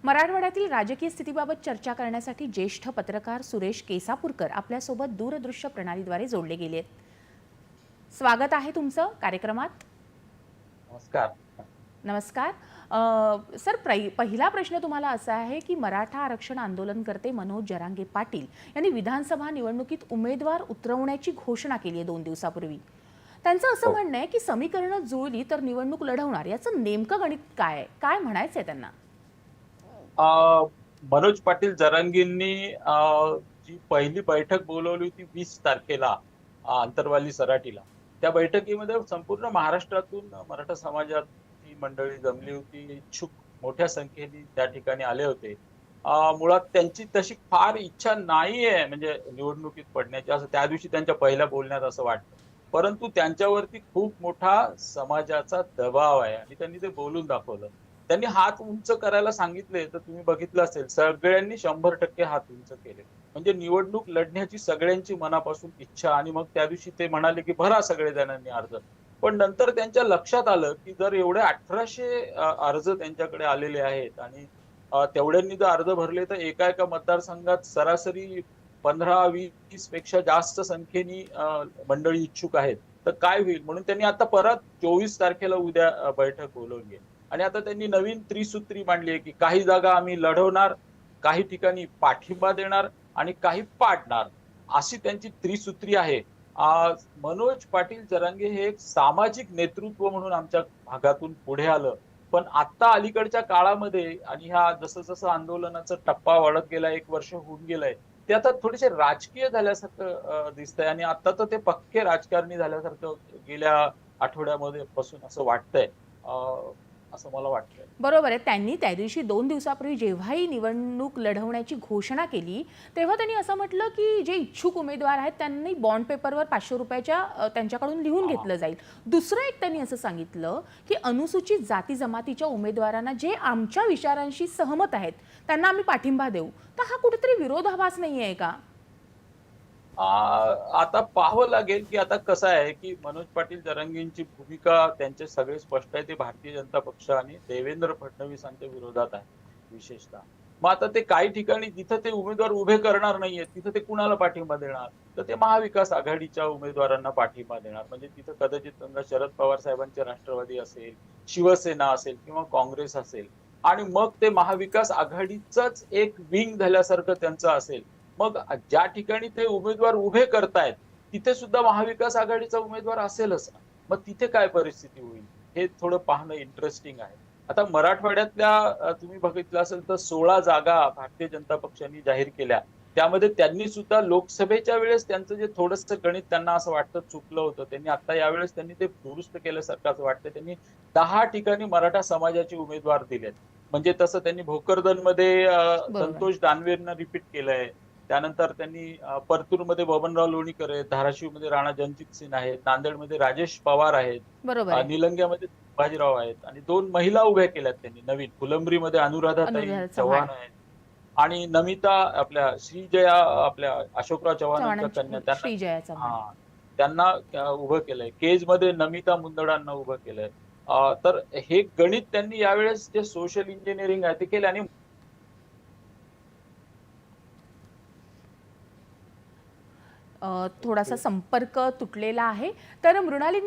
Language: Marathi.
मराठवाड्यातील राजकीय स्थितीबाबत चर्चा करण्यासाठी ज्येष्ठ पत्रकार सुरेश केसापूरकर आपल्यासोबत दूरदृश्य प्रणालीद्वारे जोडले गेले आहेत। स्वागत आहे तुमचं कार्यक्रमात। नमस्कार. नमस्कार। सर, पहिला प्रश्न तुम्हाला असा आहे की मराठा आरक्षण आंदोलनकर्ते मनोज जरांगे पाटील यांनी विधानसभा निवडणुकीत उमेदवार उतरवण्याची घोषणा केली आहे 2 दिवसापूर्वी। त्यांचं असं हो. म्हणणं आहे की समीकरणं जुळली तर निवडणूक लढवणार, याचं नेमकं गणित काय आहे? काय म्हणायचंय त्यांना? अ, मनोज पाटील जरांगेंनी जी पहिली बैठक बोलावली होती 20 तारखेला आंतरवाली सराटीला. त्या बैठकीमध्ये संपूर्ण महाराष्ट्रातून मराठा समाजाची मंडळी जमली होती. इच्छुक मोठ्या संख्येने त्या ठिकाणी आले होते. मुळात त्यांची तशी फार इच्छा नाहीये म्हणजे निवडणुकीत पडण्याची, असं त्या दिवशी त्यांच्या पहिल्या बोलण्यात असं वाटतं. परंतु त्यांच्यावरती खूप मोठा समाजाचा दबाव आहे आणि त्यांनी ते बोलून दाखवलं. त्यांनी हात उंच करायला सांगितले, तर तुम्ही बघितलं असेल सगळ्यांनी 100% हात उंच केले. म्हणजे निवडणूक लढण्याची सगळ्यांची मनापासून इच्छा आणि मग त्या दिवशी ते म्हणाले, की भरा सगळे जणांनी अर्ज. पण नंतर त्यांच्या लक्षात आलं, की जर एवढे 1800 अर्ज त्यांच्याकडे आलेले आहेत आणि तेवढ्यांनी जर अर्ज भरले, तर एका मतदारसंघात सरासरी 15-20 पेक्षा जास्त संख्येने मंडळी इच्छुक आहेत. तर काय होईल? म्हणून त्यांनी आता परत 24 तारखेला उद्या बैठक बोलावली आहे. आणि आता त्यांनी नवीन त्रिसूत्री मांडली आहे, की काही जागा आम्ही लढवणार, काही ठिकाणी पाठिंबा देणार आणि काही पाडणार. अशी त्यांची त्रिसूत्री आहे. मनोज पाटील जरांगे हे एक सामाजिक नेतृत्व म्हणून आमच्या भागातून पुढे आलं. पण आता अलीकडच्या काळामध्ये आणि ह्या जसं-जसं आंदोलनाचा टप्पा वाढत गेला, 1 वर्ष होऊन गेलंय, ते आता थोडेसे राजकीय झाल्यासारखं दिसतंय आणि आता तर ते पक्के राजकारणी झाल्यासारखं गेल्या आठवड्यामध्ये पासून असं वाटतंय. असं मला वाटतंय. बरोबर आहे। त्यांनी त्या दिवशी 2 दिवसापूर्वी जेव्हाही निवडणूक लढवण्याची घोषणा केली, तेव्हा त्यांनी असं म्हटलं की जे इच्छुक उमेदवार आहेत त्यांनी बॉन्ड पेपरवर ₹500च्या त्यांच्याकडून लिहून हां. घेतलं जाईल। दुसरं एक त्यांनी असं सांगितलं की अनुसूचित जाती जमातीच्या उमेदवारांना जे आमच्या विचारांशी सहमत आहेत त्यांना आम्ही पाठिंबा देऊ। तर हा कुठेतरी विरोधाभास नाहीये का? आता पाहावं लागेल, की आता कसं आहे, की मनोज पाटील जरांगेंची भूमिका त्यांचे सगळे स्पष्ट आहे. ते भारतीय जनता पक्ष आणि देवेंद्र फडणवीसांच्या विरोधात आहे, विशेषतः. मग आता ते काही ठिकाणी जिथं ते उमेदवार उभे करणार नाहीयेत, तिथं ते कुणाला पाठिंबा देणार? तर ते महाविकास आघाडीच्या उमेदवारांना पाठिंबा देणार. म्हणजे तिथं कदाचित समजा शरद पवार साहेबांचे राष्ट्रवादी असेल, शिवसेना असेल किंवा काँग्रेस असेल आणि मग ते महाविकास आघाडीचंच एक विंग झाल्यासारखं त्यांचं असेल. मग ज्या ठिकाणी ते उमेदवार उभे करतायत, तिथे सुद्धा महाविकास आघाडीचा उमेदवार असेलच ना. मग तिथे काय परिस्थिती होईल? हे थोडं पाहणं इंटरेस्टिंग आहे. आता मराठवाड्यातल्या तुम्ही बघितलं असेल तर 16 जागा भारतीय जनता पक्षाने जाहीर केल्या. त्यामध्ये त्यांनी सुद्धा लोकसभेच्या वेळेस त्यांचं जे थोडंसं गणित त्यांना असं वाटतं चुकलं होतं. त्यांनी आता यावेळेस त्यांनी ते दुरुस्त केल्यासारखं असं वाटतं. त्यांनी 10 ठिकाणी मराठा समाजाचे उमेदवार दिलेत. म्हणजे तसं त्यांनी भोकरदनमध्ये बरोबर. संतोष दानवेंना रिपीट केलंय. त्यानंतर त्यांनी परतूरमध्ये बबनराव लोणीकर आहेत, धाराशिवमध्ये राणा जनजित सिंह आहेत, नांदेडमध्ये राजेश पवार आहेत, बरोबर आहे। निलंग्यामध्ये संभाजीराव आहेत आणि 2 महिला उभ्या केल्यात त्यांनी नवीन. फुलंब्रीमध्ये अनुराधाताई अनुराधा चव्हाण चव्हाण आहेत आणि नमिता आपल्या श्रीजया आपल्या अशोकराव चव्हाणांच्या कन्या चव्हाणांची त्यांना श्रीजया चव्हाण। हां, त्यांना उभं केलंय. केजमध्ये नमिता मुंदडांना उभं केलंय. तर हे गणित त्यांनी यावेळेस जे सोशल इंजिनिअरिंग आहे ते केलं आणि थोडासा संपर्क तुटलेला आहे। तर मृणालिनी